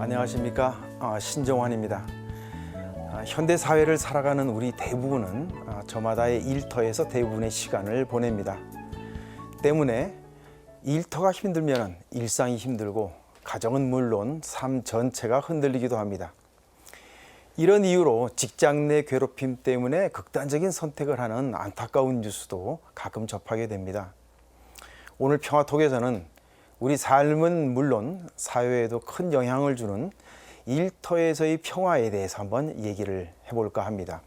안녕하십니까. 신정환입니다. 현대 사회를 살아가는 우리 대부분은 저마다의 일터에서 대부분의 시간을 보냅니다. 때문에 일터가 힘들면 일상이 힘들고 가정은 물론 삶 전체가 흔들리기도 합니다. 이런 이유로 직장 내 괴롭힘 때문에 극단적인 선택을 하는 안타까운 뉴스도 가끔 접하게 됩니다. 오늘 평화톡에서는 우리 삶은 물론 사회에도 큰 영향을 주는 일터에서의 평화에 대해서 한번 얘기를 해볼까 합니다.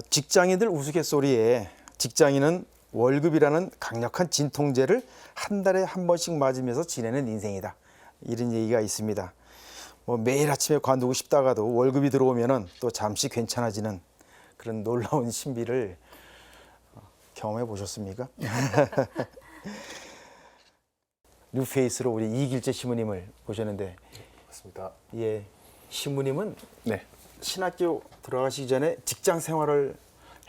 직장인들 우스갯소리에 직장인은 월급이라는 강력한 진통제를 한 달에 한 번씩 맞으면서 지내는 인생이다. 이런 얘기가 있습니다. 매일 아침에 관두고 싶다가도 월급이 들어오면은 또 잠시 괜찮아지는 그런 놀라운 신비를 경험해 보셨습니까? 뉴페이스로 우리 이길재 신부님을 보셨는데, 맞습니다. 예, 신부님은 네. 신학교 들어가시기 전에 직장 생활을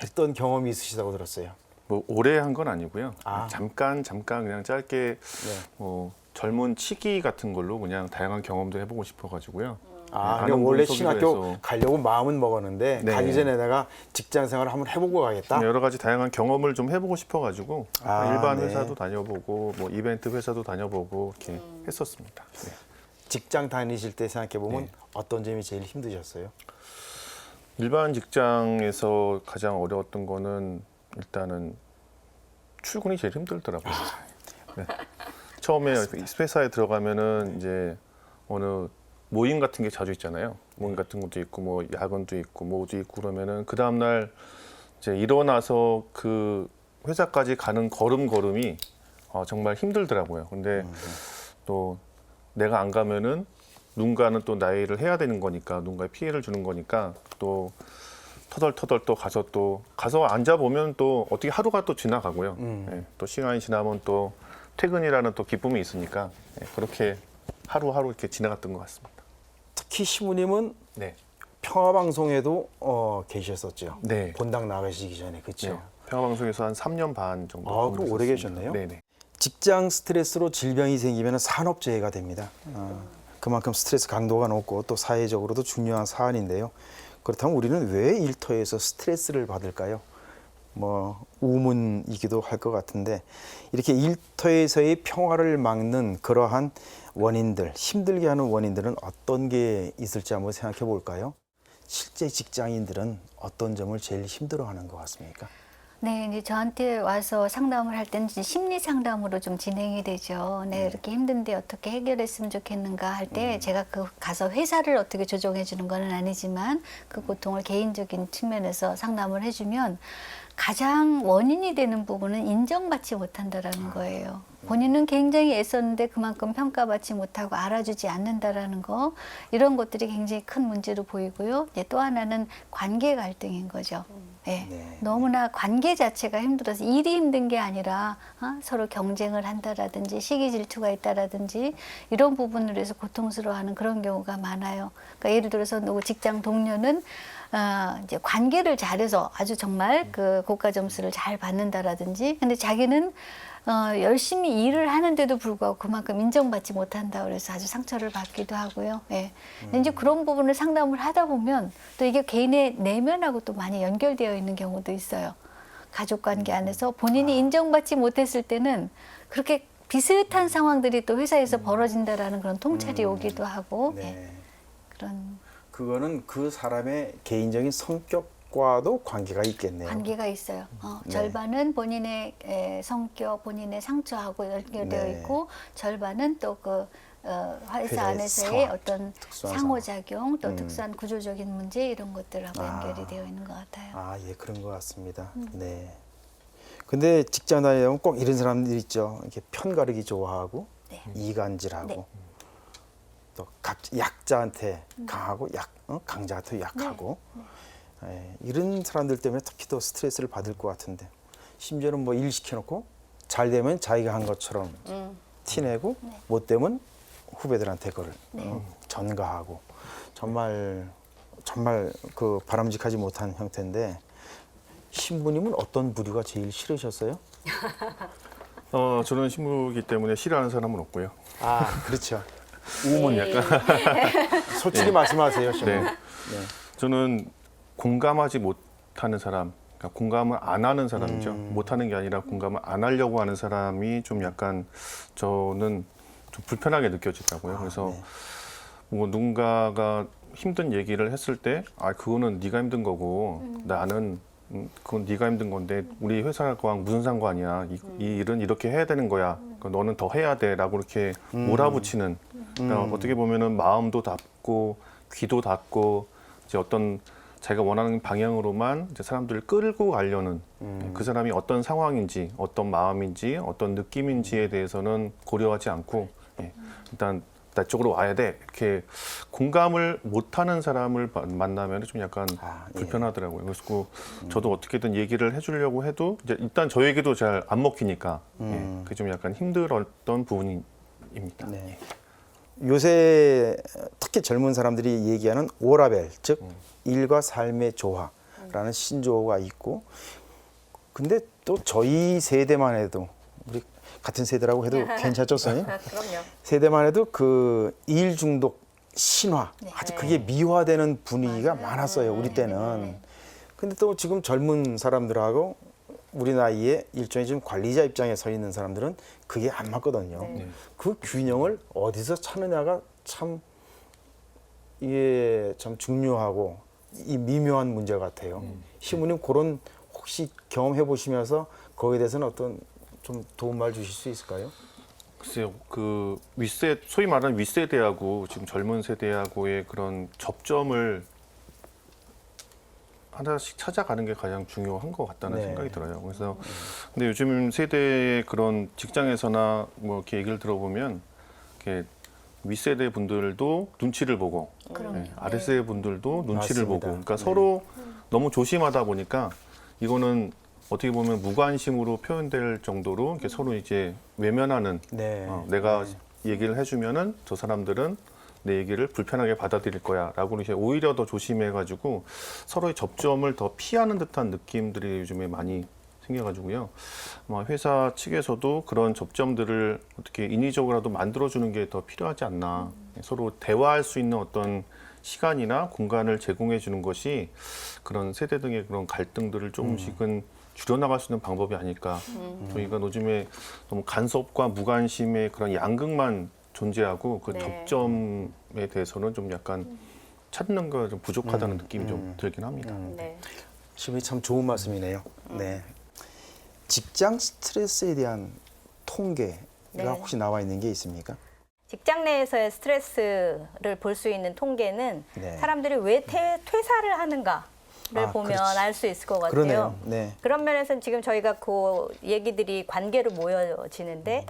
했던 경험이 있으시다고 들었어요. 뭐 오래 한 건 아니고요. 아. 잠깐 그냥 짧게 뭐 젊은 치기 같은 걸로 그냥 다양한 경험도 해보고 싶어가지고요. 그럼 원래 분 신학교 소개도 해서 가려고 마음은 먹었는데 네. 가기 전에 내가 직장 생활을 한번 해보고 가겠다. 여러 가지 다양한 경험을 좀 해보고 싶어가지고 일반 네. 회사도 다녀보고 뭐 이벤트 회사도 다녀보고 이렇게 했었습니다. 네. 직장 다니실 때 생각해 보면 네. 어떤 점이 제일 힘드셨어요? 일반 직장에서 가장 어려웠던 거는 일단은 출근이 제일 힘들더라고요. 네. 처음에 회사에 들어가면은 이제 어느 모임 같은 게 자주 있잖아요. 모임 같은 것도 있고 뭐 야근도 있고 뭐도 있고 그러면은 그 다음 날 이제 일어나서 그 회사까지 가는 걸음이 정말 힘들더라고요. 근데 또 내가 안 가면은 누군가는 또 나이를 해야 되는 거니까 누군가에 피해를 주는 거니까 또 터덜터덜 또 가서 앉아 보면 또 어떻게 하루가 또 지나가고요. 예, 또 시간이 지나면 또 퇴근이라는 또 기쁨이 있으니까 그렇게 하루하루 이렇게 지나갔던 것 같습니다. 특히 신부님은 네. 평화방송에도 계셨었죠. 네. 본당 나가시기 전에, 그렇죠? 네. 평화방송에서 한 3년 반 정도. 그럼 오래 계셨네요. 네네. 직장 스트레스로 질병이 생기면 산업재해가 됩니다. 그만큼 스트레스 강도가 높고 또 사회적으로도 중요한 사안인데요. 그렇다면 우리는 왜 일터에서 스트레스를 받을까요? 우문이기도 할 것 같은데, 이렇게 일터에서의 평화를 막는 그러한 원인들, 힘들게 하는 원인들은 어떤 게 있을지 한번 생각해 볼까요? 실제 직장인들은 어떤 점을 제일 힘들어하는 것 같습니까? 네, 이제 저한테 와서 상담을 할 때는 이제 심리 상담으로 좀 진행이 되죠. 네, 이렇게 힘든데 어떻게 해결했으면 좋겠는가 할 때 제가 가서 회사를 어떻게 조정해 주는 건 아니지만 그 고통을 개인적인 측면에서 상담을 해주면 가장 원인이 되는 부분은 인정받지 못한다라는 거예요. 본인은 굉장히 애썼는데 그만큼 평가받지 못하고 알아주지 않는다라는 거, 이런 것들이 굉장히 큰 문제로 보이고요. 이제 또 하나는 관계 갈등인 거죠. 네. 너무나 관계 자체가 힘들어서 일이 힘든 게 아니라 서로 경쟁을 한다라든지 시기 질투가 있다라든지 이런 부분으로 해서 고통스러워하는 그런 경우가 많아요. 그러니까 예를 들어서 누구 직장 동료는 이제 관계를 잘해서 아주 정말 그 고가 점수를 잘 받는다라든지, 근데 자기는 열심히 일을 하는데도 불구하고 그만큼 인정받지 못한다 그래서 아주 상처를 받기도 하고요. 예. 근데 이제 그런 부분을 상담을 하다 보면 또 이게 개인의 내면하고 또 많이 연결되어 있는 경우도 있어요. 가족 관계 안에서 본인이 인정받지 못했을 때는 그렇게 비슷한 상황들이 또 회사에서 벌어진다라는 그런 통찰이 오기도 하고, 네. 그런 그거는 그 사람의 개인적인 성격과도 관계가 있겠네요. 관계가 있어요. 네. 절반은 본인의 성격, 본인의 상처하고 연결되어 네. 있고, 절반은 또 그 회사 회사의 안에서의 상황, 어떤 특수한 상호작용, 또 특수한 구조적인 문제, 이런 것들하고 아. 연결이 되어 있는 것 같아요. 예, 그런 것 같습니다. 네. 근데 직장 다니면 꼭 이런 사람들이 있죠. 이렇게 편가르기 좋아하고, 네. 이간질하고, 네. 또 약자한테 강하고 강자한테 약하고 이런 사람들 때문에 특히 더 스트레스를 받을 것 같은데 심지어는 뭐 일 시켜놓고 잘 되면 자기가 한 것처럼 티내고 못 되면 후배들한테 그걸 전가하고 정말 그 바람직하지 못한 형태인데 신부님은 어떤 부류가 제일 싫으셨어요? 저는 신부이기 때문에 싫어하는 사람은 없고요. 아 그렇죠. 우음은 약간 솔직히 말씀하세요, 신부. 네. 저는 공감하지 못하는 사람, 그러니까 공감을 안 하는 사람이죠. 못하는 게 아니라 공감을 안 하려고 하는 사람이 좀 약간 저는 좀 불편하게 느껴지더라고요. 그래서 네. 뭐 누군가가 힘든 얘기를 했을 때, 그거는 네가 힘든 거고 나는 그건 네가 힘든 건데 우리 회사랑 무슨 상관이야? 이 일은 이렇게 해야 되는 거야. 그러니까 너는 더 해야 돼라고 이렇게 몰아붙이는. 그러니까 어떻게 보면은 마음도 닫고 귀도 닫고 이제 어떤 자기가 원하는 방향으로만 이제 사람들을 끌고 가려는 그 사람이 어떤 상황인지, 어떤 마음인지, 어떤 느낌인지에 대해서는 고려하지 않고 일단 나 쪽으로 와야 돼 이렇게 공감을 못하는 사람을 만나면 좀 약간 불편하더라고요. 그래서 저도 어떻게든 얘기를 해주려고 해도 이제 일단 저에게도 잘 안 먹히니까 그게 좀 약간 힘들었던 부분입니다. 네. 요새 특히 젊은 사람들이 얘기하는 오라벨, 즉 일과 삶의 조화라는 신조어가 있고, 근데 또 저희 세대만 해도 우리 같은 세대라고 해도 괜찮죠, 선생님? 그럼요. 세대만 해도 그 일 중독 신화, 아주 그게 미화되는 분위기가 많았어요, 우리 때는. 근데 또 지금 젊은 사람들하고 우리 나이에 일종의 지금 관리자 입장에 서 있는 사람들은 그게 안 맞거든요. 그 균형을 어디서 찾느냐가 참 이게 참 중요하고 이 미묘한 문제 같아요. 시부님 그런 혹시 경험해 보시면서 거기에 대해서는 어떤 좀 도움 말 주실 수 있을까요? 글쎄요, 그 소위 말하는 윗세대하고 지금 젊은 세대하고의 그런 접점을 하나씩 찾아가는 게 가장 중요한 것 같다는 네. 생각이 들어요. 그래서 근데 요즘 세대의 그런 직장에서나 뭐 이렇게 얘기를 들어보면 이렇게 윗세대 분들도 눈치를 보고 아랫세대 분들도 눈치를 맞습니다. 보고 그러니까 서로 너무 조심하다 보니까 이거는 어떻게 보면 무관심으로 표현될 정도로 이렇게 서로 이제 외면하는 내가 얘기를 해주면은 저 사람들은 내 얘기를 불편하게 받아들일 거야라고 이제 오히려 더 조심해가지고 서로의 접점을 더 피하는 듯한 느낌들이 요즘에 많이 생겨가지고요. 아마 회사 측에서도 그런 접점들을 어떻게 인위적으로라도 만들어주는 게 더 필요하지 않나. 서로 대화할 수 있는 어떤 시간이나 공간을 제공해 주는 것이 그런 세대 등의 그런 갈등들을 조금씩은 줄여나갈 수 있는 방법이 아닐까. 저희가 요즘에 너무 간섭과 무관심의 그런 양극만 존재하고 그 접점에 대해서는 좀 약간 찾는 거 좀 부족하다는 느낌이 좀 들긴 합니다. 네. 시부님 참 좋은 말씀이네요. 네. 직장 스트레스에 대한 통계가 혹시 나와 있는 게 있습니까? 직장 내에서의 스트레스를 볼 수 있는 통계는 사람들이 왜 퇴사를 하는가를 보면 알 수 있을 것 같아요. 그러네요. 네. 그런 면에서는 지금 저희가 그 얘기들이 관계로 모여지는데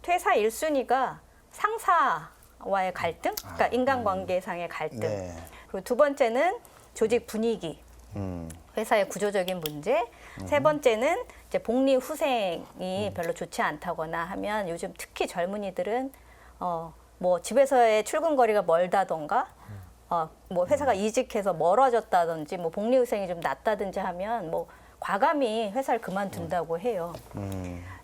퇴사 1순위가 상사와의 갈등, 그러니까 인간관계상의 갈등. 네. 그리고 두 번째는 조직 분위기, 회사의 구조적인 문제. 세 번째는 이제 복리 후생이 별로 좋지 않다거나 하면 요즘 특히 젊은이들은 뭐 집에서의 출근 거리가 멀다던가 뭐 회사가 이직해서 멀어졌다든지 뭐 복리 후생이 좀 낮다든지 하면 뭐 과감히 회사를 그만둔다고 해요.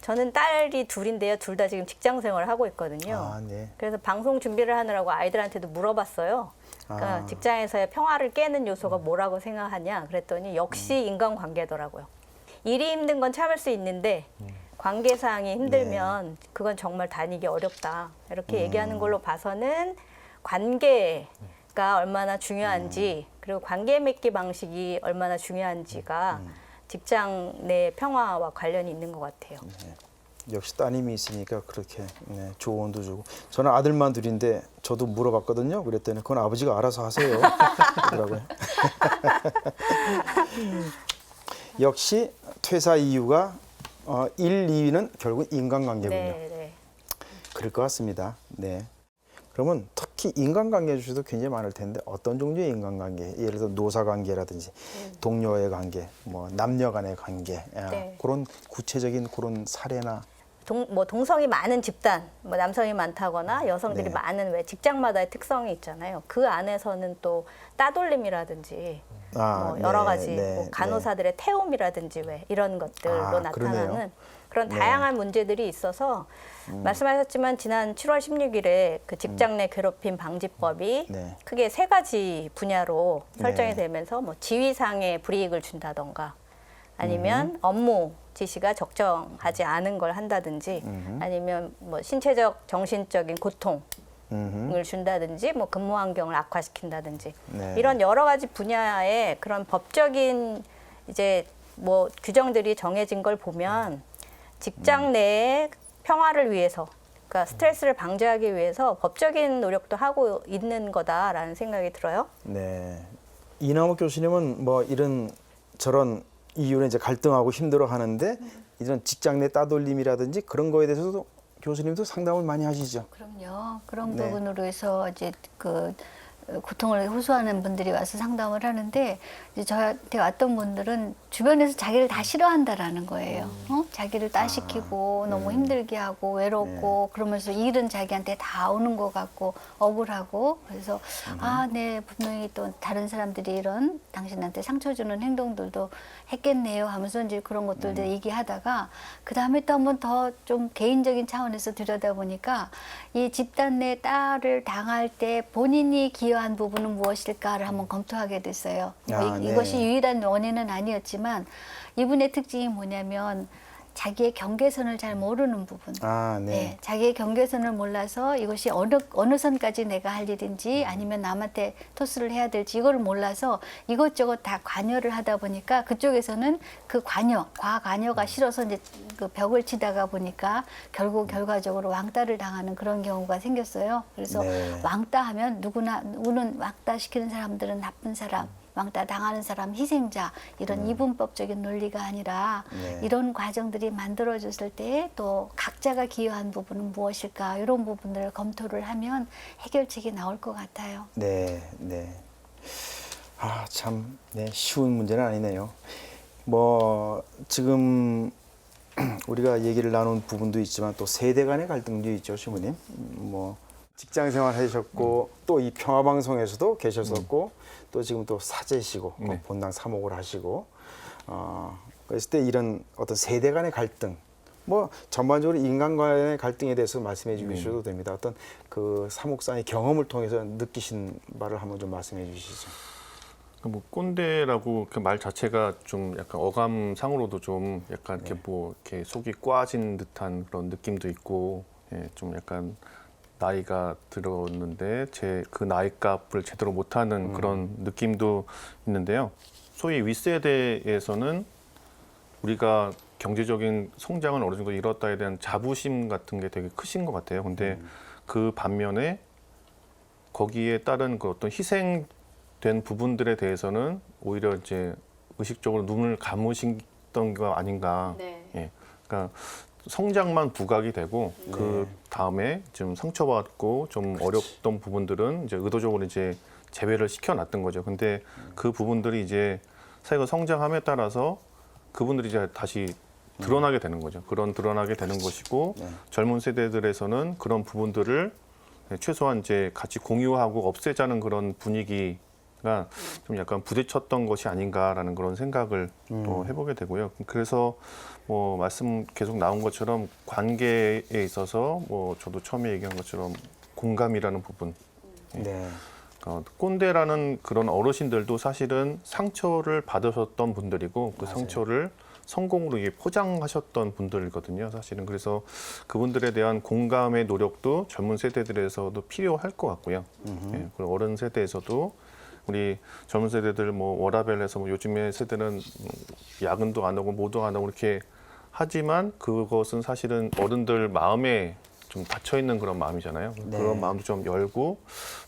저는 딸이 둘인데요. 둘 다 지금 직장 생활을 하고 있거든요. 네. 그래서 방송 준비를 하느라고 아이들한테도 물어봤어요. 그러니까 직장에서의 평화를 깨는 요소가 뭐라고 생각하냐 그랬더니 역시 인간관계더라고요. 일이 힘든 건 참을 수 있는데 관계상이 힘들면 그건 정말 다니기 어렵다. 이렇게 얘기하는 걸로 봐서는 관계가 얼마나 중요한지 그리고 관계 맺기 방식이 얼마나 중요한지가 직장 내 평화와 관련이 있는 것 같아요. 역시 따님이 있으니까 그렇게 조언도 주고. 저는 아들만 둘인데 저도 물어봤거든요. 그랬더니 그건 아버지가 알아서 하세요. 그러더라고요. 역시 퇴사 이유가 1, 2위는 결국 인간관계군요. 네. 그럴 것 같습니다. 네. 그러면 특히 인간관계 중에도 굉장히 많을 텐데 어떤 종류의 인간관계, 예를 들어 노사관계라든지 동료의 관계, 뭐 남녀 간의 관계, 네. 그런 구체적인 그런 사례나 동성이 많은 집단, 뭐 남성이 많다거나 여성들이 네. 많은 왜 직장마다의 특성이 있잖아요. 그 안에서는 또 따돌림이라든지 뭐 여러 가지 뭐 간호사들의 태움이라든지 왜 이런 것들로 나타나는 그러네요. 그런 네. 다양한 문제들이 있어서 말씀하셨지만 지난 7월 16일에 그 직장 내 괴롭힘 방지법이 네. 크게 세 가지 분야로 설정이 네. 되면서 뭐 지위상의 불이익을 준다던가 아니면 업무 지시가 적정하지 않은 걸 한다든지 아니면 뭐 신체적 정신적인 고통을 준다든지 뭐 근무 환경을 악화시킨다든지 네. 이런 여러 가지 분야의 그런 법적인 이제 뭐 규정들이 정해진 걸 보면 직장 내의 평화를 위해서 그러니까 스트레스를 방지하기 위해서 법적인 노력도 하고 있는 거다라는 생각이 들어요. 네. 이남욱 교수님은 뭐 이런 저런 이유로 이제 갈등하고 힘들어 하는데 이런 직장 내 따돌림이라든지 그런 거에 대해서도 교수님도 상담을 많이 하시죠. 그럼요. 그런 네. 부분으로 해서 이제 그 고통을 호소하는 분들이 와서 상담을 하는데 이제 저한테 왔던 분들은 주변에서 자기를 다 싫어한다라는 거예요. 자기를 따시키고 너무 힘들게 하고 외롭고 그러면서 일은 자기한테 다 오는 것 같고 억울하고 그래서 네 분명히 또 다른 사람들이 이런 당신한테 상처 주는 행동들도 했겠네요 하면서 이제 그런 것들도 얘기하다가 그 다음에 또 한 번 더 좀 개인적인 차원에서 들여다보니까 이 집단 내 딸을 당할 때 본인이 기여한 부분은 무엇일까를 한번 검토하게 됐어요. 뭐 네. 이것이 유일한 원인은 아니었지만 이분의 특징이 뭐냐면 자기의 경계선을 잘 모르는 부분. 네. 자기의 경계선을 몰라서 이것이 어느 선까지 내가 할 일인지 아니면 남한테 토스를 해야 될지 이걸 몰라서 이것저것 다 관여를 하다 보니까 그쪽에서는 그 과관여가 싫어서 이제 그 벽을 치다가 보니까 결국 결과적으로 왕따를 당하는 그런 경우가 생겼어요. 그래서 네. 왕따하면 누구는 왕따시키는 사람들은 나쁜 사람, 왕따 당하는 사람 희생자 이런 이분법적인 논리가 아니라 네. 이런 과정들이 만들어졌을 때 또 각자가 기여한 부분은 무엇일까 이런 부분들을 검토를 하면 해결책이 나올 것 같아요. 네. 참, 쉬운 문제는 아니네요. 뭐 지금 우리가 얘기를 나눈 부분도 있지만 또 세대 간의 갈등도 있죠, 시부님. 뭐 직장 생활 하셨고 또 이 평화방송에서도 계셨었고 또 지금 또 사제시고 네. 본당 사목을 하시고 그랬을 때 이런 어떤 세대 간의 갈등 뭐 전반적으로 인간 간의 갈등에 대해서 말씀해 주셔도 됩니다. 어떤 그 사목사의 경험을 통해서 느끼신 바를 한번 좀 말씀해 주시죠. 뭐 꼰대라고 그 말 자체가 좀 약간 어감상으로도 좀 약간 이렇게 뭐 이렇게 속이 꽈진 듯한 그런 느낌도 있고, 좀 약간 나이가 들었는데 그 나이 값을 제대로 못하는 그런 느낌도 있는데요. 소위 윗세대에서는 우리가 경제적인 성장을 어느 정도 이뤘다에 대한 자부심 같은 게 되게 크신 것 같아요. 근데 그 반면에 거기에 따른 그 어떤 희생된 부분들에 대해서는 오히려 이제 의식적으로 눈을 감으셨던 거 아닌가. 예. 그러니까 성장만 부각이 되고 그 다음에 좀 상처받고 좀 어렵던 부분들은 이제 의도적으로 이제 제외를 시켜놨던 거죠. 근데 그 부분들이 이제 사회가 성장함에 따라서 그분들이 이제 다시 드러나게 되는 거죠. 드러나게 되는 것이고 젊은 세대들에서는 그런 부분들을 최소한 이제 같이 공유하고 없애자는 그런 분위기가 좀 약간 부딪혔던 것이 아닌가라는 그런 생각을 또 해보게 되고요. 그래서 뭐 말씀 계속 나온 것처럼 관계에 있어서 뭐 저도 처음에 얘기한 것처럼 공감이라는 부분. 네. 꼰대라는 그런 어르신들도 사실은 상처를 받으셨던 분들이고 그 상처를 성공으로 이게 포장하셨던 분들이거든요. 사실은 그래서 그분들에 대한 공감의 노력도 젊은 세대들에서도 필요할 것 같고요. 그리고 어른 세대에서도 우리 젊은 세대들 뭐 워라밸에서 뭐 요즘의 세대는 야근도 안 하고 뭐도 안 하고 이렇게 하지만 그것은 사실은 어른들 마음에 좀 닫혀 있는 그런 마음이잖아요. 네. 그런 마음도 좀 열고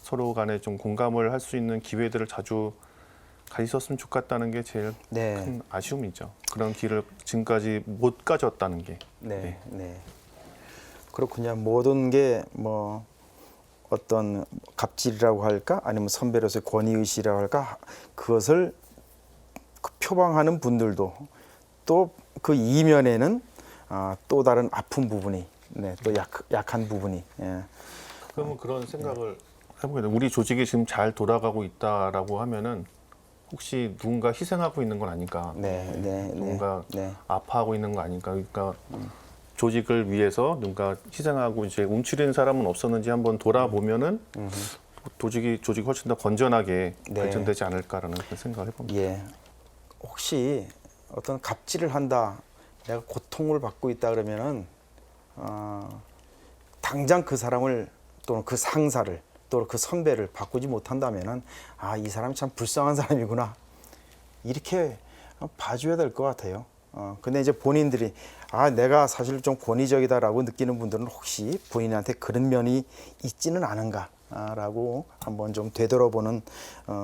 서로 간에 좀 공감을 할 수 있는 기회들을 자주 가졌으면 좋겠다는 게 제일 큰 아쉬움이죠. 그런 길을 지금까지 못 가졌다는 게. 네. 그렇군요. 모든 게 뭐 어떤 갑질이라고 할까 아니면 선배로서의 권위의식이라고 할까 그것을 표방하는 분들도 또 그 이면에는 또 다른 아픈 부분이 또 약한 부분이 그러면 그런 생각을 해보게 돼요. 우리 조직이 지금 잘 돌아가고 있다라고 하면은 혹시 누군가 희생하고 있는 건 아닌가? 누군가 아파하고 있는 거 아닌가? 그러니까 조직을 위해서 누군가 희생하고 이제 움츠리는 사람은 없었는지 한번 돌아보면은 조직이 훨씬 더 건전하게 발전되지 않을까라는 그런 생각을 해봅니다. 예. 혹시 어떤 갑질을 한다, 내가 고통을 받고 있다 그러면은 당장 그 사람을 또는 그 상사를 또는 그 선배를 바꾸지 못한다면은 이 사람이 참 불쌍한 사람이구나 이렇게 봐줘야 될 것 같아요. 근데 이제 본인들이 내가 사실 좀 권위적이다라고 느끼는 분들은 혹시 본인한테 그런 면이 있지는 않은가라고 한번 좀 되돌아보는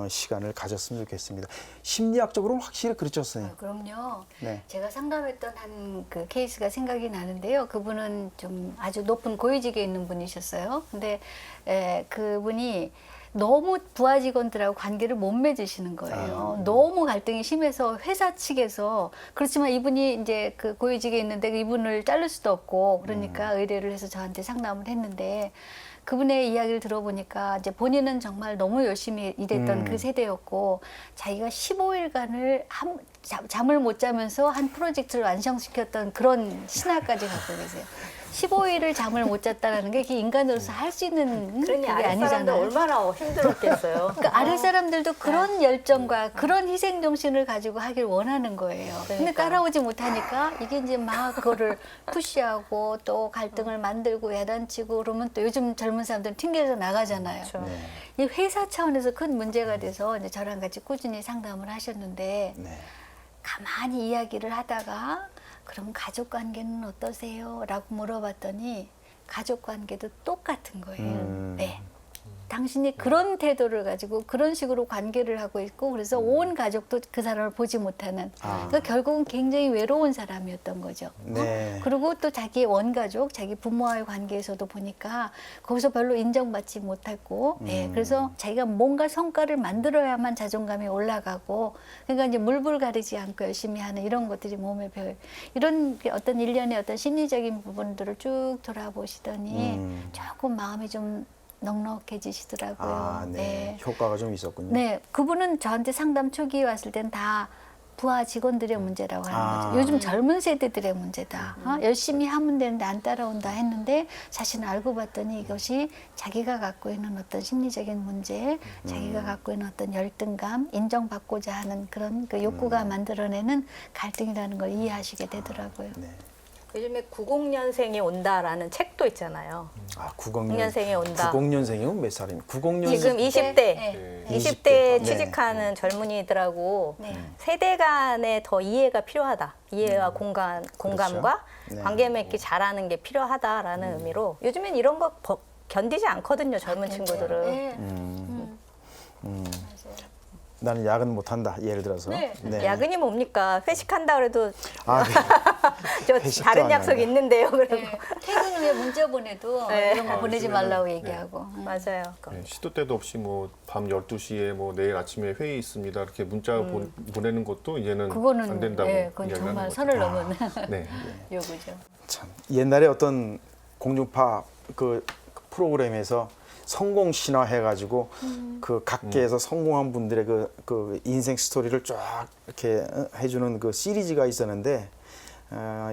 시간을 가졌으면 좋겠습니다. 심리학적으로는 확실히 그렇죠, 선생님. 그럼요. 네. 제가 상담했던 한 그 케이스가 생각이 나는데요. 그분은 좀 아주 높은 고위직에 있는 분이셨어요. 근데 그분이 너무 부하 직원들하고 관계를 못 맺으시는 거예요. 너무 갈등이 심해서 회사 측에서 그렇지만 이분이 이제 그 고위직에 있는데 이분을 자를 수도 없고 그러니까 의뢰를 해서 저한테 상담을 했는데 그분의 이야기를 들어보니까 이제 본인은 정말 너무 열심히 일했던 그 세대였고 자기가 15일간을 잠을 못 자면서 한 프로젝트를 완성시켰던 그런 신화까지 갖고 계세요. 15일을 잠을 못 잤다는 게 이게 인간으로서 할 수 있는 그러니 그게 아랫사람들 아니잖아요. 얼마나 힘들었겠어요. 그러니까 아랫 사람들도 그런 열정과 그런 희생 정신을 가지고 하길 원하는 거예요. 근데 그러니까. 따라오지 못하니까 이게 이제 막 그거를 푸시하고 또 갈등을 만들고 야단치고 그러면 또 요즘 젊은 사람들은 튕겨서 나가잖아요. 그렇죠. 이 회사 차원에서 큰 문제가 돼서 이제 저랑 같이 꾸준히 상담을 하셨는데 가만히 이야기를 하다가 그럼 가족 관계는 어떠세요? 라고 물어봤더니 가족 관계도 똑같은 거예요. 네. 당신이 그런 태도를 가지고 그런 식으로 관계를 하고 있고 그래서 온 가족도 그 사람을 보지 못하는 그러니까 결국은 굉장히 외로운 사람이었던 거죠. 네. 그리고 또 자기 원가족, 자기 부모와의 관계에서도 보니까 거기서 별로 인정받지 못했고 그래서 자기가 뭔가 성과를 만들어야만 자존감이 올라가고 그러니까 이제 물불 가리지 않고 열심히 하는 이런 것들이 몸에 배어요. 이런 어떤 일련의 어떤 심리적인 부분들을 쭉 돌아보시더니 조금 마음이 좀 넉넉해지시더라고요. 네. 효과가 좀 있었군요. 네, 그분은 저한테 상담 초기에 왔을 땐 다 부하 직원들의 문제라고 하는 거죠. 요즘 젊은 세대들의 문제다. 열심히 하면 되는데 안 따라온다 했는데 사실은 알고 봤더니 이것이 자기가 갖고 있는 어떤 심리적인 문제, 자기가 갖고 있는 어떤 열등감, 인정받고자 하는 그런 그 욕구가 만들어내는 갈등이라는 걸 이해하시게 되더라고요. 요즘에 90년생이 온다라는 책도 있잖아요. 90년생이 온다. 90년생이면 몇 살입니까? 90년생. 지금 20대, 네. 20대에 네. 취직하는 젊은이들하고 네. 세대 간에 더 이해가 필요하다. 이해와 공감과 네. 관계 맺기 잘하는 게 필요하다라는 의미로 요즘엔 이런 거 견디지 않거든요. 젊은 친구들은. 네. 나는 야근 못 한다. 예를 들어서. 네. 야근이 뭡니까? 회식한다 그래도 네. 저 회식도 다른 안 약속 하네. 있는데요. 그리고 네. 퇴근 후에 문자 보내도 네. 이런 거 보내지 말라고 얘기하고. 맞아요. 네, 시도 때도 없이 뭐 밤 12시에 뭐 내일 아침에 회의 있습니다. 이렇게 문자 보내는 것도 이제는 그거는 안 된다고 그건 이야기를 정말 하는 선을 거죠. 넘은 네. 요구죠. 참 옛날에 어떤 공중파 그 프로그램에서 성공 신화 해가지고 그 각계에서 성공한 분들의 그 인생 스토리를 쫙 이렇게 해주는 그 시리즈가 있었는데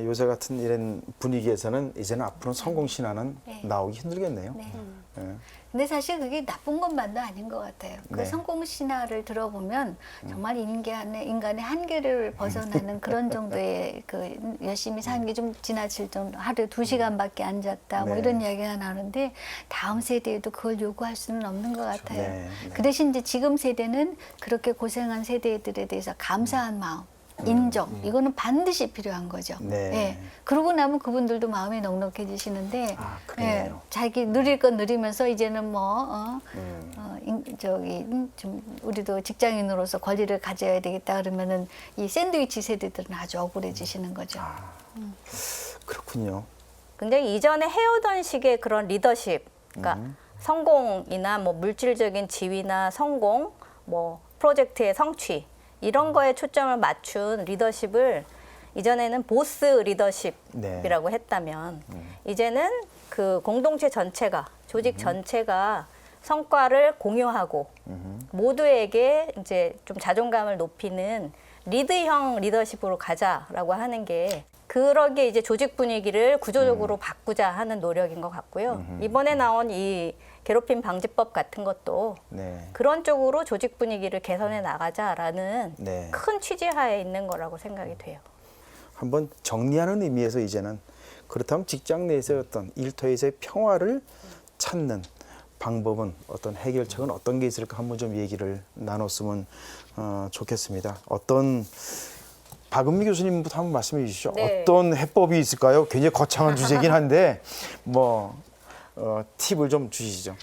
요새 같은 이런 분위기에서는 이제는 앞으로 성공 신화는 나오기 힘들겠네요. 네. 예. 근데 사실 그게 나쁜 것만도 아닌 것 같아요. 그 네. 성공 신화를 들어보면 정말 인간의 한계를 벗어나는 그런 정도의 그 열심히 사는 게 좀 지나칠 정도, 하루에 2시간밖에 안 잤다, 뭐 네. 이런 이야기가 나오는데 다음 세대에도 그걸 요구할 수는 없는 것 같아요. 네, 네. 그 대신 이제 지금 세대는 그렇게 고생한 세대들에 대해서 감사한 마음, 인정, 이거는 반드시 필요한 거죠. 네. 예. 그러고 나면 그분들도 마음이 넉넉해지시는데, 그러네요. 자기 누릴 건 누리면서 이제는 좀 우리도 직장인으로서 권리를 가져야 되겠다 그러면은 이 샌드위치 세대들은 아주 억울해지시는 거죠. 그렇군요. 굉장히 이전에 해오던 식의 그런 리더십, 그러니까 성공이나 뭐 물질적인 지위나 성공, 뭐 프로젝트의 성취 이런 거에 초점을 맞춘 리더십을 이전에는 보스 리더십이라고 했다면 이제는 그 공동체 전체가 조직 전체가 성과를 공유하고 모두에게 이제 좀 자존감을 높이는 리드형 리더십으로 가자라고 하는 게 그러기에 이제 조직 분위기를 구조적으로 바꾸자 하는 노력인 것 같고요. 이번에 나온 이 괴롭힘 방지법 같은 것도 네. 그런 쪽으로 조직 분위기를 개선해 나가자라는 네. 큰 취지하에 있는 거라고 생각이 돼요. 한번 정리하는 의미에서 이제는 그렇다면 직장 내에서의 어떤 일터에서의 평화를 찾는 방법은 어떤 해결책은 어떤 게 있을까 한번 좀 얘기를 나눴으면 좋겠습니다. 어떤 박은미 교수님부터 한번 말씀해 주시죠. 네. 어떤 해법이 있을까요? 굉장히 거창한 주제긴 한데 뭐 팁을 좀 주시죠.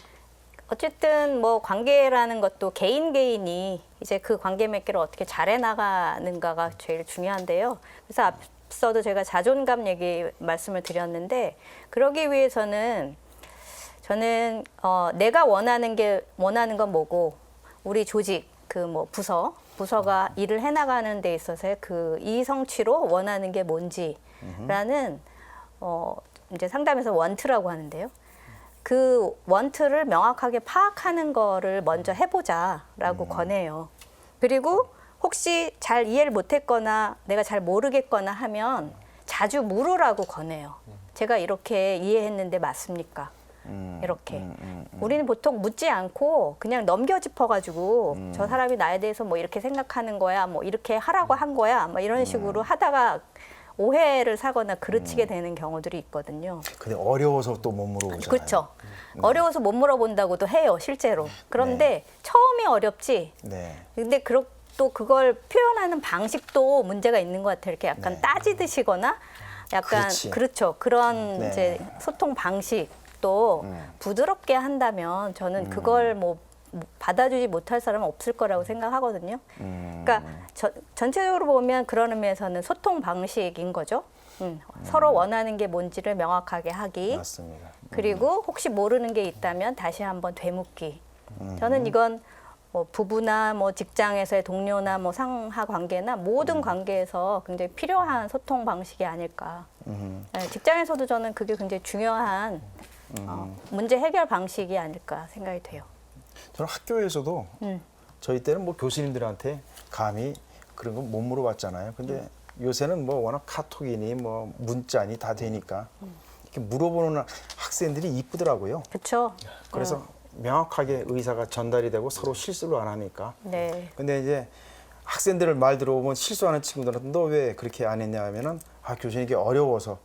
어쨌든 뭐 관계라는 것도 개인이 이제 그 관계 맺기를 어떻게 잘해 나가는가가 제일 중요한데요. 그래서 앞서도 제가 자존감 얘기 말씀을 드렸는데 그러기 위해서는 저는 내가 원하는 건 뭐고 우리 조직 그 뭐 부서가 일을 해 나가는 데 있어서의 그 이성취로 원하는 게 뭔지라는 이제 상담에서 원트라고 하는데요. 그 원트를 명확하게 파악하는 거를 먼저 해보자라고 권해요. 그리고 혹시 잘 이해를 못했거나 내가 잘 모르겠거나 하면 자주 물으라고 권해요. 제가 이렇게 이해했는데 맞습니까? 이렇게. 우리는 보통 묻지 않고 그냥 넘겨 짚어가지고 저 사람이 나에 대해서 뭐 이렇게 생각하는 거야, 뭐 이렇게 하라고 한 거야, 뭐 이런 식으로 하다가 오해를 사거나 그르치게 되는 경우들이 있거든요. 근데 어려워서 또 못 물어보잖아요. 그렇죠. 어려워서 못 물어본다고도 해요, 실제로. 그런데 처음이 어렵지. 네. 근데 또 그걸 표현하는 방식도 문제가 있는 것 같아요. 이렇게 약간 네. 따지듯이거나 약간 그렇지. 그렇죠. 그런 네. 이제 소통 방식도 부드럽게 한다면 저는 그걸 뭐 받아주지 못할 사람은 없을 거라고 생각하거든요. 그러니까 전체적으로 보면 그런 의미에서는 소통 방식인 거죠. 서로 원하는 게 뭔지를 명확하게 하기. 맞습니다. 그리고 혹시 모르는 게 있다면 다시 한번 되묻기. 저는 이건 뭐 부부나 뭐 직장에서의 동료나 뭐 상하 관계나 모든 관계에서 굉장히 필요한 소통 방식이 아닐까. 네, 직장에서도 저는 그게 굉장히 중요한 문제 해결 방식이 아닐까 생각이 돼요. 저는 학교에서도 저희 때는 뭐 교수님들한테 감히 그런 거 못 물어봤잖아요. 근데 요새는 뭐 워낙 카톡이니 뭐 문자니 다 되니까 이렇게 물어보는 학생들이 이쁘더라고요. 그렇죠. 그래서 명확하게 의사가 전달이 되고 서로 실수를 안 하니까. 네. 근데 이제 학생들을 말 들어보면 실수하는 친구들한테 너 왜 그렇게 안 했냐 하면은 교수님 이게 어려워서.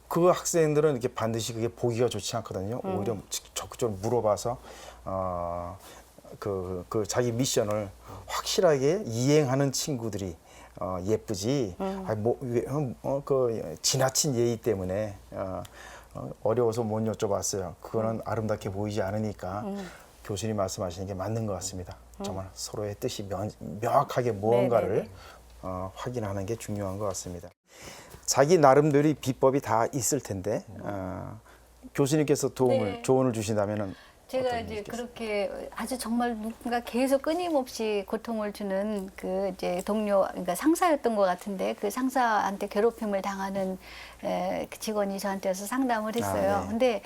그 학생들은 이렇게 반드시 그게 보기가 좋지 않거든요. 오히려 적극적으로 물어봐서 그 자기 미션을 확실하게 이행하는 친구들이 예쁘지. 그 지나친 예의 때문에 어려워서 못 여쭤봤어요. 그거는 아름답게 보이지 않으니까 교수님 말씀하시는 게 맞는 것 같습니다. 정말 서로의 뜻이 명확하게 무언가를 확인하는 게 중요한 것 같습니다. 자기 나름대로 비법이 다 있을 텐데 교수님께서 조언을 주신다면은 제가 이제 그렇게 아주 정말 누군가 계속 끊임없이 고통을 주는 그 이제 동료, 그러니까 상사였던 것 같은데 그 상사한테 괴롭힘을 당하는 그 직원이 저한테 와서 상담을 했어요. 네. 근데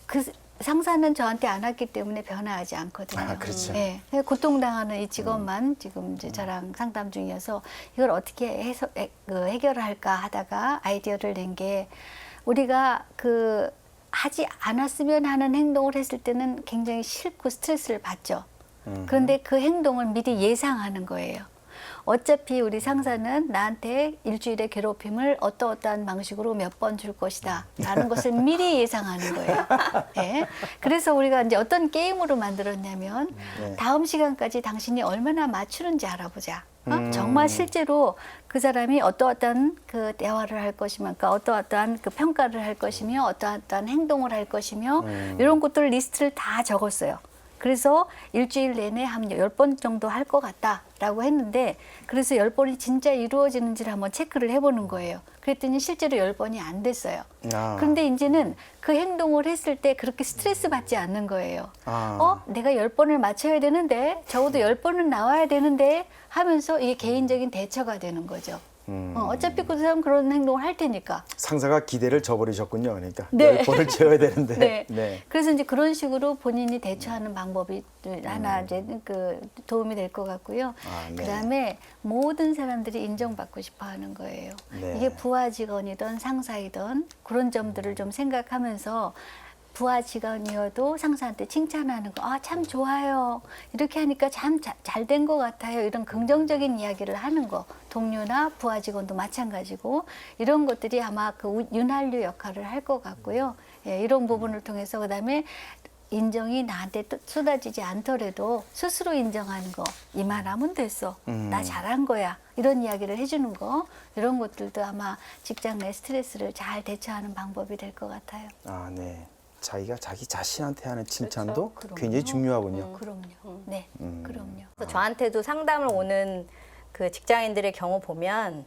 그 상사는 저한테 안 왔기 때문에 변화하지 않거든요. 그렇죠. 네. 고통당하는 이 직원만 지금 이제 저랑 상담 중이어서 이걸 어떻게 해결을 할까 하다가 아이디어를 낸 게 우리가 하지 않았으면 하는 행동을 했을 때는 굉장히 싫고 스트레스를 받죠. 그런데 그 행동을 미리 예상하는 거예요. 어차피 우리 상사는 나한테 일주일에 괴롭힘을 어떠한 방식으로 몇 번 줄 것이다 라는 것을 미리 예상하는 거예요. 네. 그래서 우리가 이제 어떤 게임으로 만들었냐면 다음 시간까지 당신이 얼마나 맞추는지 알아보자. 정말 실제로 그 사람이 어떠한 그 대화를 할 것이며, 그러니까 어떠한 그 평가를 할 것이며, 어떠한 행동을 할 것이며, 이런 것들 리스트를 다 적었어요. 그래서 일주일 내내 한 10번 정도 할 것 같다라고 했는데 그래서 10번이 진짜 이루어지는지를 한번 체크를 해보는 거예요. 그랬더니 실제로 10번이 안 됐어요. 아. 그런데 이제는 그 행동을 했을 때 그렇게 스트레스 받지 않는 거예요. 아. 내가 10번을 맞춰야 되는데 적어도 10번은 나와야 되는데 하면서 이게 개인적인 대처가 되는 거죠. 어차피 그 사람 그런 행동을 할 테니까. 상사가 기대를 저버리셨군요. 그러니까 네. 10번을 채워야 되는데. 네. 네. 그래서 이제 그런 식으로 본인이 대처하는 방법이 하나 이제 그 도움이 될 것 같고요. 아, 네. 그다음에 모든 사람들이 인정받고 싶어 하는 거예요. 네. 이게 부하 직원이든 상사이든 그런 점들을 좀 생각하면서 부하 직원이어도 상사한테 칭찬하는 거, 참 좋아요. 이렇게 하니까 참 잘 된 것 같아요. 이런 긍정적인 이야기를 하는 거. 동료나 부하 직원도 마찬가지고 이런 것들이 아마 그 윤활유 역할을 할 것 같고요. 예, 이런 부분을 통해서 그다음에 인정이 나한테 또 쏟아지지 않더라도 스스로 인정하는 거. 이만하면 됐어. 나 잘한 거야. 이런 이야기를 해주는 거. 이런 것들도 아마 직장 내 스트레스를 잘 대처하는 방법이 될 것 같아요. 아, 네. 자기가 자기 자신한테 하는 칭찬도 그럼요. 굉장히 중요하군요. 그럼요. 네, 그럼요. 그래서 저한테도 상담을 오는 그 직장인들의 경우 보면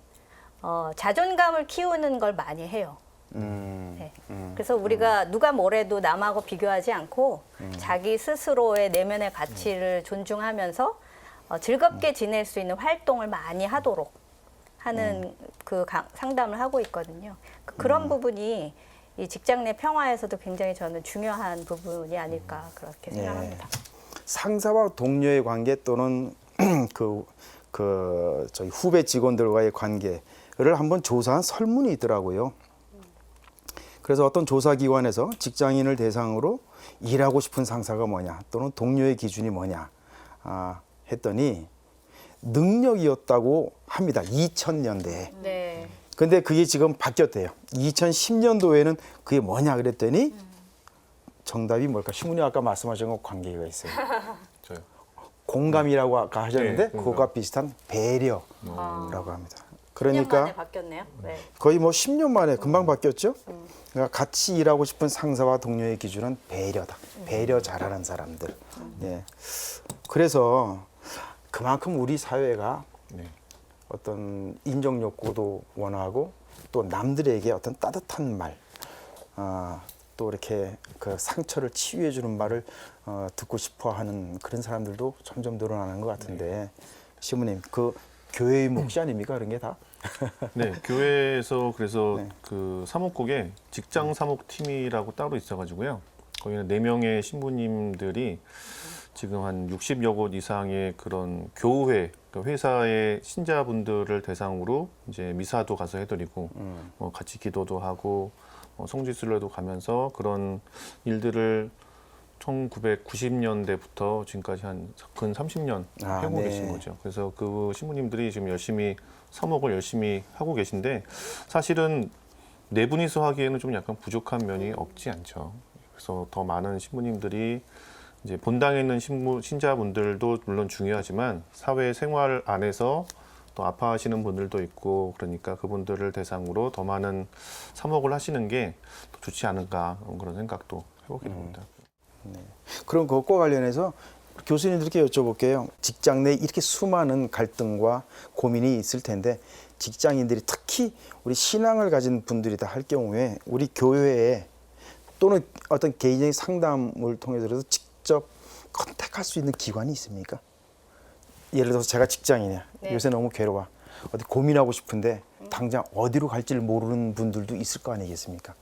자존감을 키우는 걸 많이 해요. 네. 그래서 우리가 누가 뭐래도 남하고 비교하지 않고 자기 스스로의 내면의 가치를 존중하면서 즐겁게 지낼 수 있는 활동을 많이 하도록 하는 그 상담을 하고 있거든요. 그런 부분이 이 직장 내 평화에서도 굉장히 저는 중요한 부분이 아닐까 그렇게 생각합니다. 상사와 동료의 관계 또는 저희 후배 직원들과의 관계를 한번 조사한 설문이 있더라고요. 그래서 어떤 조사기관에서 직장인을 대상으로 일하고 싶은 상사가 뭐냐 또는 동료의 기준이 뭐냐 했더니 능력이었다고 합니다. 2000년대에. 네. 근데 그게 지금 바뀌었대요. 2010년도에는 그게 뭐냐 그랬더니 정답이 뭘까? 신문이 아까 말씀하신 것 관계가 있어요. 저요. 공감이라고 아까 하셨는데 네, 공감. 그것과 비슷한 배려라고 합니다. 10년 그러니까 만에 바뀌었네요. 네. 거의 뭐 10년 만에 금방 바뀌었죠. 그러니까 같이 일하고 싶은 상사와 동료의 기준은 배려다. 배려 잘하는 사람들. 예. 그래서 그만큼 우리 사회가 네. 어떤 인정 욕구도 원하고 또 남들에게 어떤 따뜻한 말, 또 이렇게 그 상처를 치유해 주는 말을 듣고 싶어하는 그런 사람들도 점점 늘어나는 것 같은데 시부님 그 교회의 몫이 아닙니까 그런 게 다? 네, 교회에서 그래서 네. 그 사목국에 직장 사목팀이라고 따로 있어가지고요. 거기는 4명의 신부님들이 지금 한 60여 곳 이상의 그런 교회, 그러니까 회사의 신자분들을 대상으로 이제 미사도 가서 해드리고, 같이 기도도 하고, 성지순례도 가면서 그런 일들을 1990년대부터 지금까지 한 근 30년 하고 네. 계신 거죠. 그래서 그 신부님들이 지금 열심히 사목을 열심히 하고 계신데 사실은 4분이서 하기에는 좀 약간 부족한 면이 없지 않죠. 그래서 더 많은 신부님들이 이제 본당에 있는 신자분들도 물론 중요하지만 사회 생활 안에서 또 아파하시는 분들도 있고 그러니까 그분들을 대상으로 더 많은 사목을 하시는 게 더 좋지 않을까 그런 생각도 해보게 됩니다. 그럼 그것과 관련해서 교수님들께 여쭤볼게요. 직장 내 이렇게 수많은 갈등과 고민이 있을 텐데 직장인들이 특히 우리 신앙을 가진 분들이 다 할 경우에 우리 교회에 또는 어떤 개인적인 상담을 통해서라도 직접 컨택할 수 있는 기관이 있습니까? 예를 들어서 제가 직장인이야. 네. 요새 너무 괴로워. 어디 고민하고 싶은데 당장 어디로 갈지를 모르는 분들도 있을 거 아니겠습니까?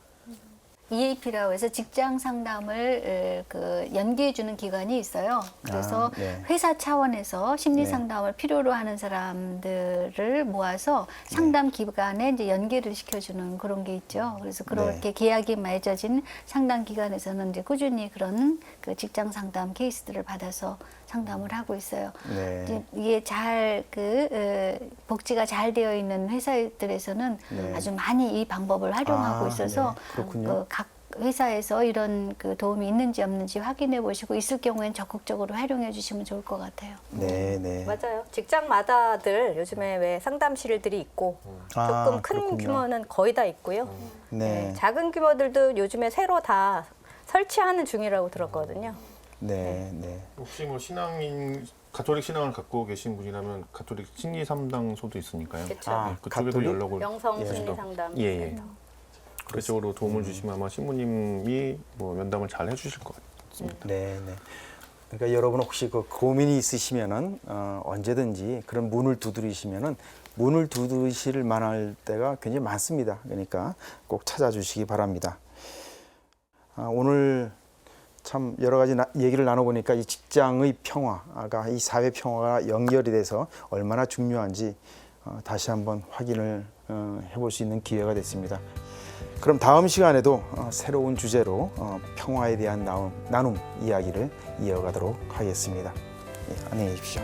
EAP라고 해서 직장 상담을 연계해 주는 기관이 있어요. 그래서 네. 회사 차원에서 심리 상담을 필요로 하는 사람들을 모아서 상담 기관에 이제 연계를 시켜주는 그런 게 있죠. 그래서 그렇게 계약이 맺어진 상담 기관에서는 이제 꾸준히 그런 그 직장 상담 케이스들을 받아서 상담을 하고 있어요. 네. 이제 이게 잘 복지가 잘 되어 있는 회사들에서는 네. 아주 많이 이 방법을 활용하고 있어서 네. 그렇군요. 각 회사에서 이런 그 도움이 있는지 없는지 확인해 보시고 있을 경우엔 적극적으로 활용해 주시면 좋을 것 같아요. 네, 네. 맞아요. 직장마다들 요즘에 왜 상담실들이 있고 조금 큰 그렇군요. 규모는 거의 다 있고요. 네. 작은 규모들도 요즘에 새로 다 설치하는 중이라고 들었거든요. 네, 네. 혹시 뭐 신앙인 가톨릭 신앙을 갖고 계신 분이라면 가톨릭 심리 상담소도 있으니까요. 그렇죠. 아, 그쪽에도 가톨릭? 연락을 영성 예. 심리 상담. 예, 예. 그쪽으로 도움을 주시면 아마 신부님이 뭐 면담을 잘 해주실 것 같습니다. 네, 네. 그러니까 여러분 혹시 그 고민이 있으시면은 언제든지 그런 문을 두드리시면은 문을 두드리실 만할 때가 굉장히 많습니다. 그러니까 꼭 찾아주시기 바랍니다. 오늘 참 여러 가지 얘기를 나눠보니까 이 직장의 평화가 이 사회 평화가 연결이 돼서 얼마나 중요한지 다시 한번 확인을 해볼 수 있는 기회가 됐습니다. 그럼 다음 시간에도 새로운 주제로 평화에 대한 나눔 이야기를 이어가도록 하겠습니다. 예, 안녕히 계십시오.